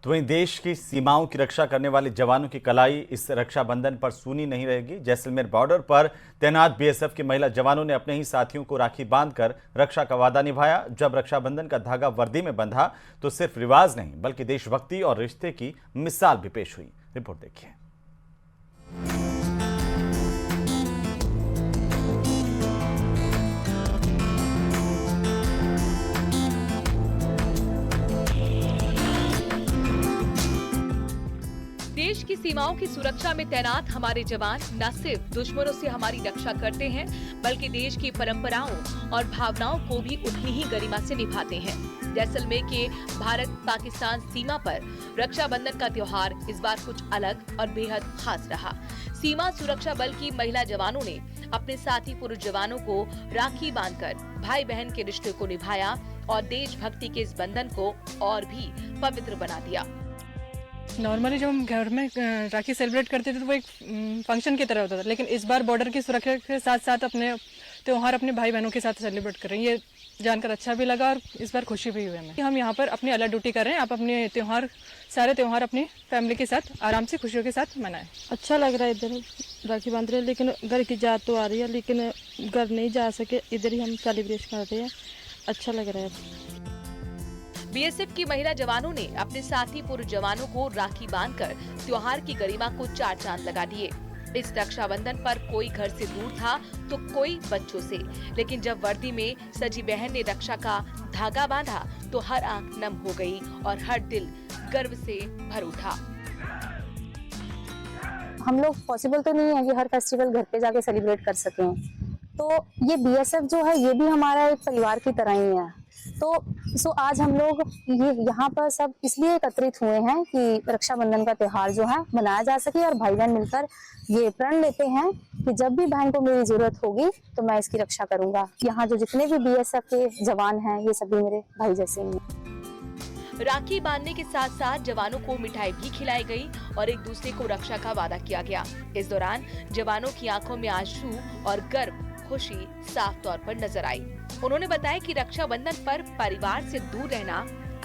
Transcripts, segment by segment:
तो वहीं देश की सीमाओं की रक्षा करने वाले जवानों की कलाई इस रक्षाबंधन पर सूनी नहीं रहेगी। जैसलमेर बॉर्डर पर तैनात बीएसएफ के महिला जवानों ने अपने ही साथियों को राखी बांधकर रक्षा का वादा निभाया। जब रक्षाबंधन का धागा वर्दी में बंधा तो सिर्फ रिवाज नहीं बल्कि देशभक्ति और रिश्ते की मिसाल भी पेश हुई। रिपोर्ट देखिए। देश की सीमाओं की सुरक्षा में तैनात हमारे जवान न सिर्फ दुश्मनों से हमारी रक्षा करते हैं बल्कि देश की परंपराओं और भावनाओं को भी उतनी ही गरिमा से निभाते हैं। जैसलमेर के भारत पाकिस्तान सीमा पर रक्षाबंधन का त्योहार इस बार कुछ अलग और बेहद खास रहा। सीमा सुरक्षा बल की महिला जवानों ने अपने साथी पुरुष जवानों को राखी बांधकर भाई बहन के रिश्ते को निभाया और देशभक्ति के इस बंधन को और भी पवित्र बना दिया। नॉर्मली जब हम घर में राखी सेलिब्रेट करते थे तो वो एक फंक्शन की तरह होता था, लेकिन इस बार बॉर्डर की सुरक्षा के साथ साथ अपने त्योहार अपने भाई बहनों के साथ सेलिब्रेट कर रहे हैं। ये जानकर अच्छा भी लगा और इस बार खुशी भी हुई हमें। हम यहाँ पर अपनी अलग ड्यूटी कर रहे हैं। आप अपने त्योहार सारे त्योहार अपनी फैमिली के साथ आराम से खुशियों के साथ मनाएं। अच्छा लग रहा है इधर राखी बांध रहे हैं, लेकिन घर की याद तो आ रही है, लेकिन घर नहीं जा सके, इधर ही हम सेलिब्रेट कर रहे हैं। अच्छा लग रहा है। बीएसएफ की महिला जवानों ने अपने साथी पुरुष जवानों को राखी बांधकर त्योहार की गरिमा को चार चांद लगा दिए। इस रक्षाबंधन पर कोई घर से दूर था तो कोई बच्चों से, लेकिन जब वर्दी में सजी बहन ने रक्षा का धागा बांधा तो हर आंख नम हो गई और हर दिल गर्व से भर उठा। हम लोग पॉसिबल तो नहीं है कि हर फेस्टिवल घर पे जाके सेलिब्रेट कर सकें, तो ये बीएसएफ जो है ये भी हमारा एक परिवार की तरह ही है। तो आज हम लोग ये यहाँ पर सब इसलिए एकत्रित हुए हैं कि रक्षाबंधन का त्योहार जो है मनाया जा सके और भाई बहन मिलकर ये प्रण लेते हैं कि जब भी बहन को मेरी जरूरत होगी तो मैं इसकी रक्षा करूंगा। यहाँ जो जितने भी बीएसएफ के जवान हैं ये सभी मेरे भाई जैसे ही हैं। राखी बांधने के साथ साथ जवानों को मिठाई भी खिलाई गई और एक दूसरे को रक्षा का वादा किया गया। इस दौरान जवानों की आंखों में आंसू और गर्व खुशी साफ तौर पर नजर आई। उन्होंने बताया कि रक्षाबंधन पर परिवार से दूर रहना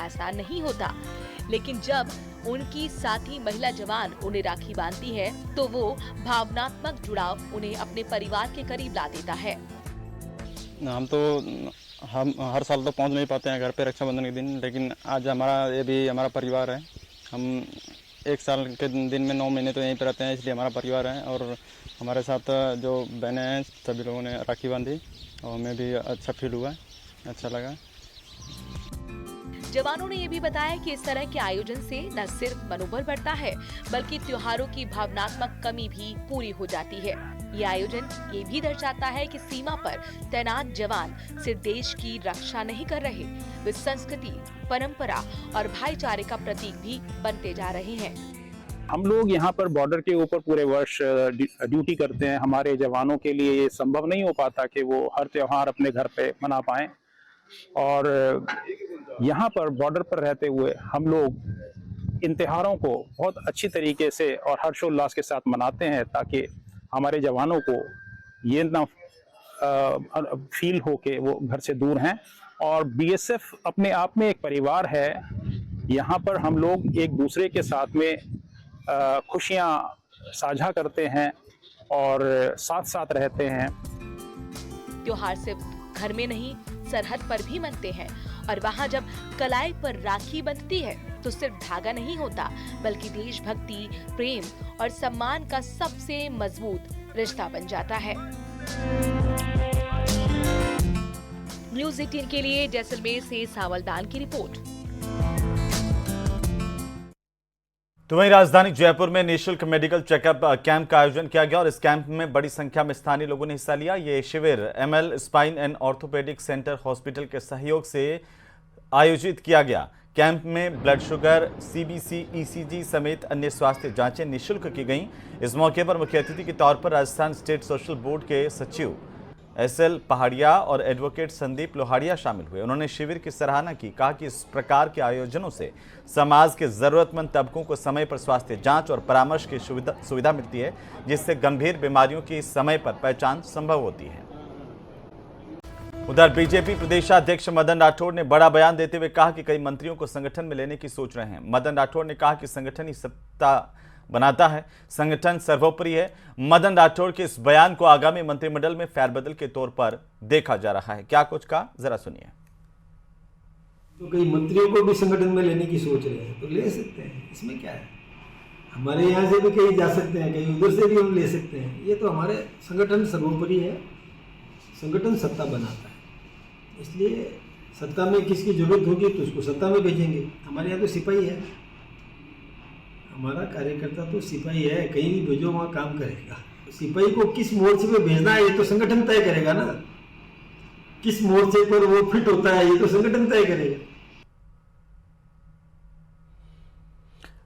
आसान नहीं होता, लेकिन जब उनकी साथी महिला जवान उन्हें राखी बांधती है तो वो भावनात्मक जुड़ाव उन्हें अपने परिवार के करीब ला देता है। हम हर साल तो पहुंच नहीं पाते हैं घर पे रक्षाबंधन के दिन, लेकिन आज ये भी हमारा परिवार है। हम एक साल के दिन में 9 महीने तो यहीं पर रहते हैं, इसलिए हमारा परिवार है। और हमारे साथ जो बहनें हैं सभी लोगों ने राखी बांधी और हमें भी अच्छा फील हुआ, अच्छा लगा। जवानों ने ये भी बताया कि इस तरह के आयोजन से न सिर्फ मनोबल बढ़ता है बल्कि त्योहारों की भावनात्मक कमी भी पूरी हो जाती है। ये आयोजन ये भी दर्शाता है कि सीमा पर तैनात जवान सिर्फ देश की रक्षा नहीं कर रहे, वे संस्कृति, परंपरा और भाईचारे का प्रतीक भी बनते जा रहे हैं। हम लोग यहाँ पर बॉर्डर के ऊपर पूरे वर्ष ड्यूटी करते हैं। हमारे जवानों के लिए ये संभव नहीं हो पाता कि वो हर त्योहार अपने घर पे मना पाएं, और यहाँ पर बॉर्डर पर रहते हुए हम लोग इन त्योहारों को बहुत अच्छी तरीके से और हर्षोल्लास के साथ मनाते हैं, ताकि हमारे जवानों को ये ना फील हो कि वो घर से दूर हैं। और बीएसएफ अपने आप में एक परिवार है। यहाँ पर हम लोग एक दूसरे के साथ में खुशियाँ साझा करते हैं और साथ साथ रहते हैं। त्योहार सिर्फ घर में नहीं सरहद पर भी मनते हैं, और वहाँ जब कलाई पर राखी बंधती है तो सिर्फ धागा नहीं होता बल्कि देशभक्ति, प्रेम और सम्मान का सबसे मजबूत रिश्ता बन जाता है। न्यूज़ 18 के लिए जैसलमेर से सावलदान की रिपोर्ट। तो वहीं राजधानी जयपुर में निःशुल्क मेडिकल चेकअप कैंप का आयोजन किया गया और इस कैंप में बड़ी संख्या में स्थानीय लोगों ने हिस्सा लिया। ये शिविर ML spine and orthopaedic centre hospital के सहयोग से आयोजित किया गया। कैंप में ब्लड शुगर, सीबीसी, ईसीजी समेत अन्य स्वास्थ्य जांचें निःशुल्क की गईं। इस मौके पर मुख्य अतिथि के तौर पर राजस्थान स्टेट सोशल बोर्ड के सचिव एसएल पहाड़िया और एडवोकेट संदीप लोहाड़िया शामिल हुए। उन्होंने शिविर की सराहना की, कहा कि इस प्रकार के आयोजनों से समाज के जरूरतमंद तबकों को समय पर स्वास्थ्य जांच और परामर्श की सुविधा मिलती है, जिससे गंभीर बीमारियों की समय पर पहचान संभव होती है। उधर बीजेपी प्रदेशाध्यक्ष मदन राठौड़ ने बड़ा बयान देते हुए कहा कि कई मंत्रियों को संगठन में लेने की सोच रहे हैं। मदन राठौड़ ने कहा कि संगठन ही सत्ता बनाता है, संगठन सर्वोपरि है। मदन राठौड़ के इस बयान को आगामी मंत्रिमंडल में फेरबदल के तौर पर देखा जा रहा है। क्या कुछ कहा, जरा सुनिए। तो कई मंत्रियों को भी संगठन में लेने की सोच रहे हैं, तो ले सकते हैं, इसमें क्या है। हमारे यहाँ से भी कहीं जा सकते हैं, कहीं उधर से भी हम ले सकते हैं। ये तो हमारे संगठन सर्वोपरि है, संगठन सत्ता बनाता है, इसलिए सत्ता में किसकी जरूरत होगी तो उसको सत्ता में भेजेंगे। हमारे यहाँ तो सिपाही है, हमारा कार्यकर्ता तो सिपाही है, कहीं भी भेजो वहाँ काम करेगा। सिपाही को किस मोर्चे पे भेजना है ये तो संगठन तय करेगा ना, किस मोर्चे पर वो फिट होता है ये तो संगठन तय करेगा।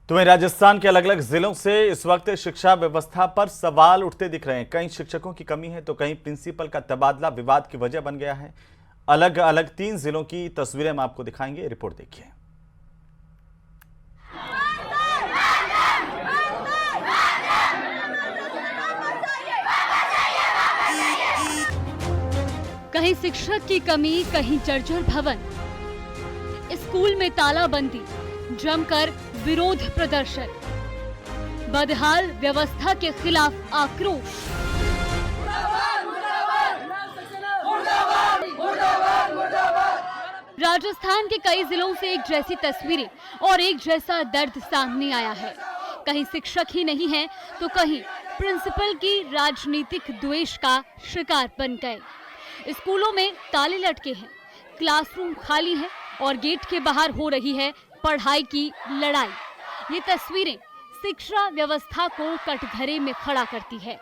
तो वहीं राजस्थान के अलग अलग जिलों से इस वक्त शिक्षा व्यवस्था पर सवाल उठते दिख रहे हैं। कहीं शिक्षकों की कमी है तो कहीं प्रिंसिपल का तबादला विवाद की वजह बन गया है। अलग अलग 3 जिलों की तस्वीरें हम आपको दिखाएंगे, रिपोर्ट देखिए। कहीं शिक्षक की कमी, कहीं जर्जर भवन, स्कूल में तालाबंदी, जमकर विरोध प्रदर्शन, बदहाल व्यवस्था के खिलाफ आक्रोश। राजस्थान के कई जिलों से एक जैसी तस्वीरें और एक जैसा दर्द सामने आया है। कहीं शिक्षक ही नहीं है तो कहीं प्रिंसिपल की राजनीतिक द्वेष का शिकार बन गए। स्कूलों में ताले लटके हैं, क्लासरूम खाली है और गेट के बाहर हो रही है पढ़ाई की लड़ाई। ये तस्वीरें शिक्षा व्यवस्था को कटघरे में खड़ा करती है।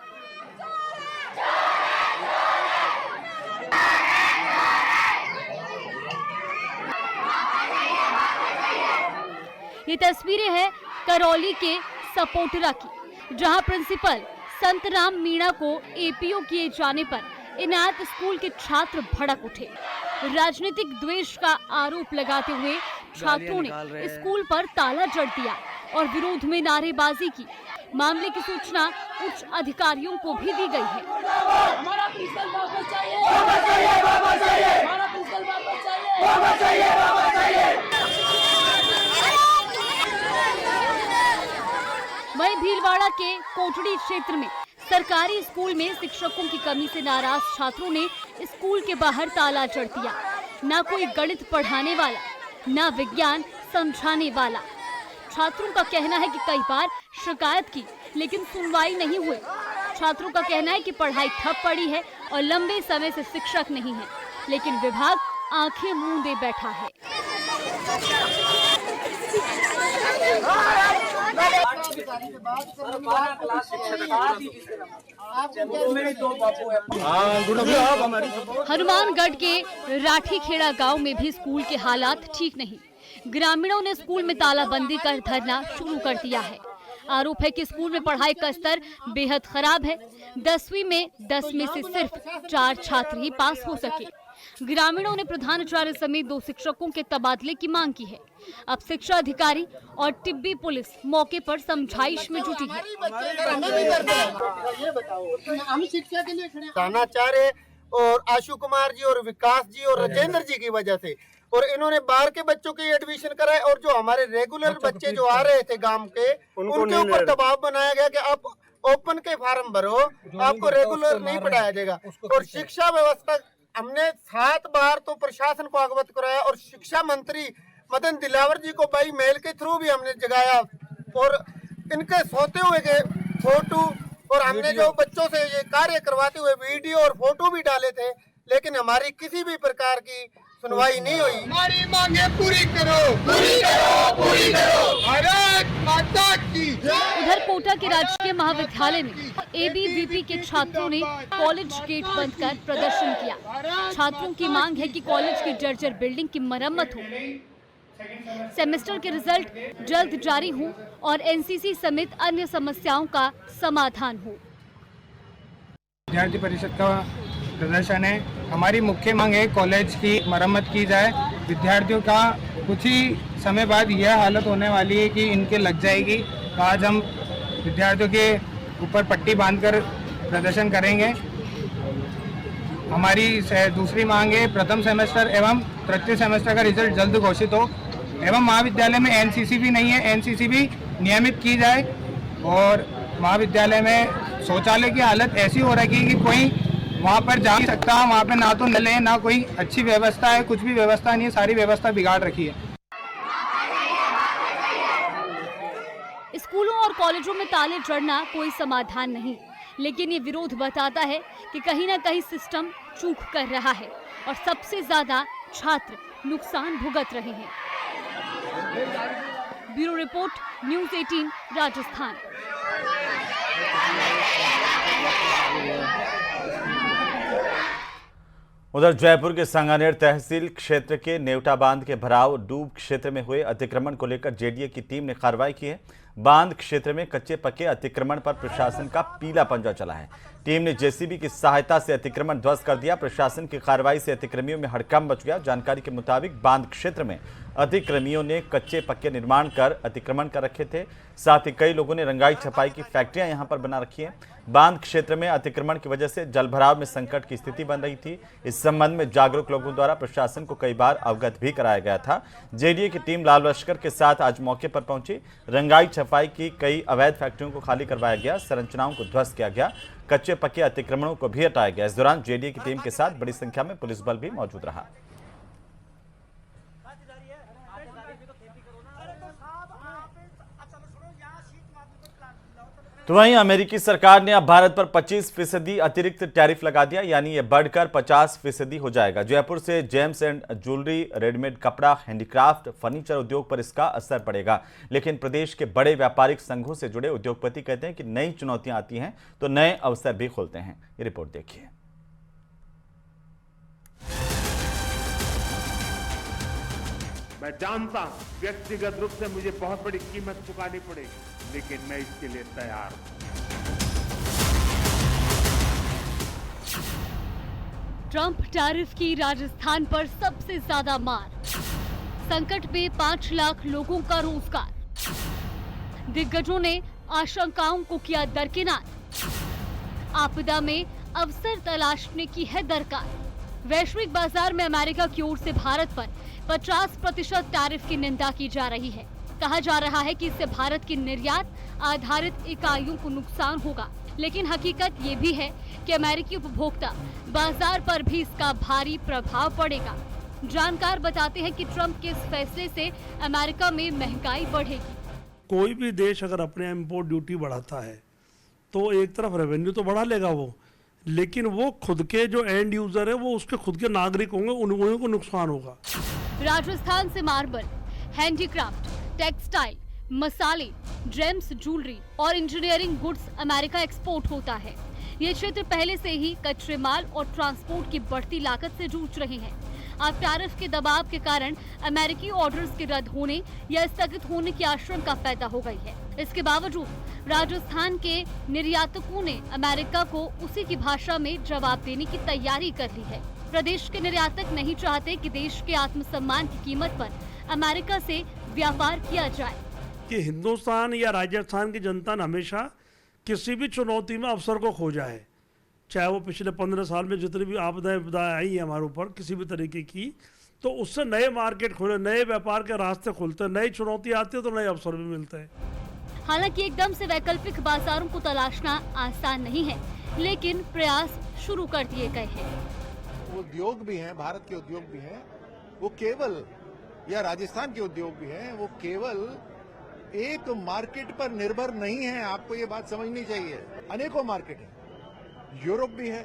ये तस्वीरें हैं करौली के सपोटरा की, जहां प्रिंसिपल संतराम मीणा को एपीओ किए जाने पर इनायत स्कूल के छात्र भड़क उठे। राजनीतिक द्वेष का आरोप लगाते हुए छात्रों ने स्कूल पर ताला जड़ दिया और विरोध में नारेबाजी की। मामले की सूचना उच्च अधिकारियों को भी दी गई है। वहीं भीलवाड़ा के कोटड़ी क्षेत्र में सरकारी स्कूल में शिक्षकों की कमी से नाराज छात्रों ने स्कूल के बाहर ताला जड़ दिया। ना कोई गणित पढ़ाने वाला, ना विज्ञान समझाने वाला। छात्रों का कहना है कि कई बार शिकायत की लेकिन सुनवाई नहीं हुई। छात्रों का कहना है कि पढ़ाई ठप पड़ी है और लंबे समय से शिक्षक नहीं है, लेकिन विभाग आंखें मूंदे बैठा है। हनुमानगढ़ के राठीखेड़ा गांव में भी स्कूल के हालात ठीक नहीं। ग्रामीणों ने स्कूल में तालाबंदी कर धरना शुरू कर दिया है। आरोप है कि स्कूल में पढ़ाई का स्तर बेहद खराब है। 10वीं में 10 में से सिर्फ 4 छात्र ही पास हो सके। ग्रामीणों ने प्रधानाचार्य समेत 2 शिक्षकों के तबादले की मांग की है। अब शिक्षा अधिकारी और टिब्बी पुलिस मौके पर समझाइश में जुटी है। हम शिक्षा के लिए प्रधानाचार्य और आशु कुमार जी और विकास जी और राजेंद्र जी की वजह से, और इन्होंने बाहर के बच्चों की एडमिशन कराए और जो हमारे रेगुलर बच्चे जो आ रहे थे गांव के, उनके ऊपर दबाव बनाया गया कि आप ओपन के फार्म भरो, आपको रेगुलर नहीं पढ़ाया जाएगा। और शिक्षा व्यवस्था हमने 7 बार तो प्रशासन को अवगत कराया और शिक्षा मंत्री मदन दिलावर जी को भाई मेल के थ्रू भी हमने जगाया और इनके सोते हुए के फोटो और हमने जो बच्चों से ये कार्य करवाते हुए वीडियो और फोटो भी डाले थे, लेकिन हमारी किसी भी प्रकार की सुनवाई नहीं हुई। हमारी मांगे पूरी करो, पूरी करो, पूरी करो, भारत माता की। उधर कोटा के राजकीय महाविद्यालय में एबीवीपी के छात्रों ने कॉलेज गेट बंद कर प्रदर्शन किया। छात्रों की मांग है कि कॉलेज की जर्जर बिल्डिंग की मरम्मत हो, सेमेस्टर के रिजल्ट जल्द जारी हो और एनसीसी समेत अन्य समस्याओं का समाधान हो। विद्यार्थी परिषद का प्रदर्शन है। हमारी मुख्य मांग है कॉलेज की मरम्मत की जाए। विद्यार्थियों का कुछ ही समय बाद यह हालत होने वाली है कि इनके लग जाएगी। तो आज हम विद्यार्थियों के ऊपर पट्टी बांधकर प्रदर्शन करेंगे। हमारी दूसरी मांग है प्रथम सेमेस्टर एवं तृतीय सेमेस्टर का रिजल्ट जल्द घोषित हो एवं महाविद्यालय में एनसीसी भी नहीं है, एनसीसी भी नियमित की जाए और महाविद्यालय में शौचालय की हालत ऐसी हो रखी है कि कोई वहाँ पर जा नहीं सकता। वहाँ पे ना तो नल है ना कोई अच्छी व्यवस्था है, कुछ भी व्यवस्था नहीं है, सारी व्यवस्था बिगाड़ रखी है। स्कूलों और कॉलेजों में ताले जड़ना कोई समाधान नहीं, लेकिन ये विरोध बताता है कि कहीं ना कहीं सिस्टम चूक कर रहा है और सबसे ज्यादा छात्र नुकसान भुगत रहे हैं। Bureau report, news 18 Rajasthan. उधर जयपुर के सांगानेर तहसील क्षेत्र के नेवटा बांध के भराव डूब क्षेत्र में हुए अतिक्रमण को लेकर जेडीए की टीम ने कार्रवाई की है। बांध क्षेत्र में कच्चे पक्के अतिक्रमण पर प्रशासन का पीला पंजा चला है। टीम ने जेसीबी की सहायता से अतिक्रमण ध्वस्त कर दिया। प्रशासन की कार्रवाई से अतिक्रमियों में हड़कंप मच गया। जानकारी के मुताबिक बांध क्षेत्र में अतिक्रमियों ने कच्चे पक्के निर्माण कर अतिक्रमण कर रखे थे। साथ ही कई लोगों ने रंगाई छपाई की फैक्ट्रियां यहां पर बना रखी हैं। बांध क्षेत्र में अतिक्रमण की वजह से जलभराव में संकट की स्थिति बन रही थी। इस संबंध में जागरूक लोगों द्वारा प्रशासन को कई बार अवगत भी कराया गया था। जेडीए की टीम लाल लश्कर के साथ आज मौके पर पहुंची। रंगाई छपाई की कई अवैध फैक्ट्रियों को खाली करवाया गया, संरचनाओं को ध्वस्त किया गया, कच्चे पक्के अतिक्रमणों को भी हटाया गया। इस दौरान जेडीए की टीम के साथ बड़ी संख्या में पुलिस बल भी मौजूद रहा। तो वहीं अमेरिकी सरकार ने अब भारत पर 25% अतिरिक्त टैरिफ लगा दिया, यानी ये बढ़कर 50% हो जाएगा। जयपुर से जेम्स एंड ज्वेलरी, रेडीमेड कपड़ा, हैंडीक्राफ्ट, फर्नीचर उद्योग पर इसका असर पड़ेगा। लेकिन प्रदेश के बड़े व्यापारिक संघों से जुड़े उद्योगपति कहते हैं कि नई चुनौतियां आती हैं तो नए अवसर भी खोलते हैं। ये रिपोर्ट देखिए। मैं जानता हूं व्यक्तिगत रूप से मुझे बहुत बड़ी कीमत चुकानी पड़ेगी, लेकिन मैं इसके लिए तैयार हूं। ट्रंप टैरिफ की राजस्थान पर सबसे ज्यादा मार, संकट में 5 लाख लोगों का रोजगार। दिग्गजों ने आशंकाओं को किया दरकिनार। आपदा में अवसर तलाशने की है दरकार। वैश्विक बाजार में अमेरिका की ओर से भारत पर 50% टैरिफ की निंदा की जा रही है। कहा जा रहा है कि इससे भारत की निर्यात आधारित इकाइयों को नुकसान होगा, लेकिन हकीकत ये भी है कि अमेरिकी उपभोक्ता बाजार पर भी इसका भारी प्रभाव पड़ेगा। जानकार बताते हैं कि ट्रंप के इस फैसले से अमेरिका में महंगाई बढ़ेगी। कोई भी देश अगर अपने इम्पोर्ट ड्यूटी बढ़ाता है तो एक तरफ रेवेन्यू तो बढ़ा लेगा वो, लेकिन वो खुद के जो एंड यूजर है वो उसके खुद के नागरिक होंगे, उन्हीं को नुकसान होगा। राजस्थान से मार्बल, हैंडीक्राफ्ट, टेक्सटाइल, मसाले, जेम्स ज्वेलरी और इंजीनियरिंग गुड्स अमेरिका एक्सपोर्ट होता है। ये क्षेत्र पहले से ही कच्चे माल और ट्रांसपोर्ट की बढ़ती लागत से जूझ रहे हैं। अब टैरिफ के दबाव के कारण अमेरिकी ऑर्डर्स के रद्द होने या स्थगित होने की आशंका पैदा हो गई है। इसके बावजूद राजस्थान के निर्यातकों ने अमेरिका को उसी की भाषा में जवाब देने की तैयारी कर ली है। प्रदेश के निर्यातक नहीं चाहते कि देश के आत्मसम्मान की कीमत पर अमेरिका से व्यापार किया जाए। कि हिंदुस्तान या राजस्थान की जनता ने हमेशा किसी भी चुनौती में अवसर को खोजा है, चाहे वो पिछले 15 साल में जितनी भी आपदाएं आई हैं हमारे ऊपर किसी भी तरीके की, तो उससे नए मार्केट खोले, नए व्यापार के रास्ते खुलते हैं, नई चुनौती आती है तो नए अवसर भी मिलते हैं। हालांकि एकदम से वैकल्पिक बाजारों को तलाशना आसान नहीं है, लेकिन प्रयास शुरू कर दिए गए हैं। उद्योग भी हैं, भारत के उद्योग भी हैं, वो केवल या राजस्थान के उद्योग भी हैं, वो केवल एक मार्केट पर निर्भर नहीं है। आपको ये बात समझनी चाहिए। अनेकों मार्केट है, यूरोप भी है,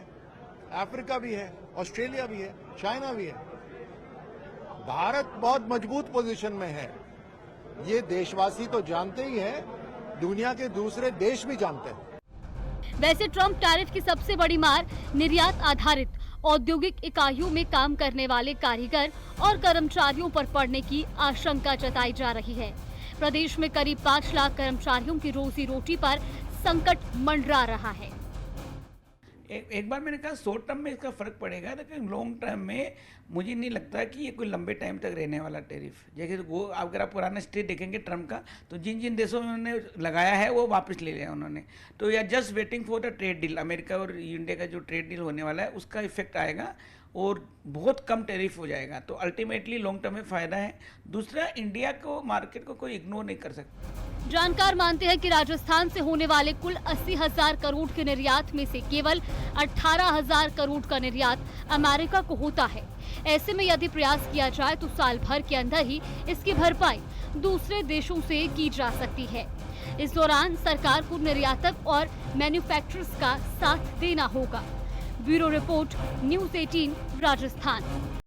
अफ्रीका भी है, ऑस्ट्रेलिया भी है, चाइना भी है। भारत बहुत मजबूत पोजीशन में है, ये देशवासी तो जानते ही हैं, दुनिया के दूसरे देश भी जानते हैं। वैसे ट्रंप टैरिफ की सबसे बड़ी मार निर्यात आधारित औद्योगिक इकाइयों में काम करने वाले कारीगर और कर्मचारियों पर पड़ने की आशंका जताई जा रही है। प्रदेश में करीब 5 लाख कर्मचारियों की रोजी रोटी पर संकट मंडरा रहा है। एक बार मैंने कहा शॉर्ट टर्म में इसका फ़र्क पड़ेगा, लेकिन लॉन्ग टर्म में मुझे नहीं लगता कि ये कोई लंबे टाइम तक रहने वाला टैरिफ। जैसे वो अगर आप पुराना स्टे देखेंगे ट्रम्प का, तो जिन जिन देशों में उन्होंने लगाया है वो वापस ले लिया उन्होंने। तो या just waiting for the trade deal, America और इंडिया का जो ट्रेड डील होने वाला है उसका इफेक्ट आएगा और बहुत कम टैरिफ हो जाएगा। तो अल्टीमेटली लॉन्ग टर्म में फ़ायदा है। दूसरा, इंडिया को मार्केट को कोई इग्नोर नहीं कर सकता। जानकार मानते हैं कि राजस्थान से होने वाले कुल 80,000 करोड़ के निर्यात में से केवल 18,000 करोड़ का निर्यात अमेरिका को होता है। ऐसे में यदि प्रयास किया जाए तो साल भर के अंदर ही इसकी भरपाई दूसरे देशों से की जा सकती है। इस दौरान सरकार को निर्यातक और मैन्युफैक्चरर्स का साथ देना होगा। Bureau report, news 18 Rajasthan.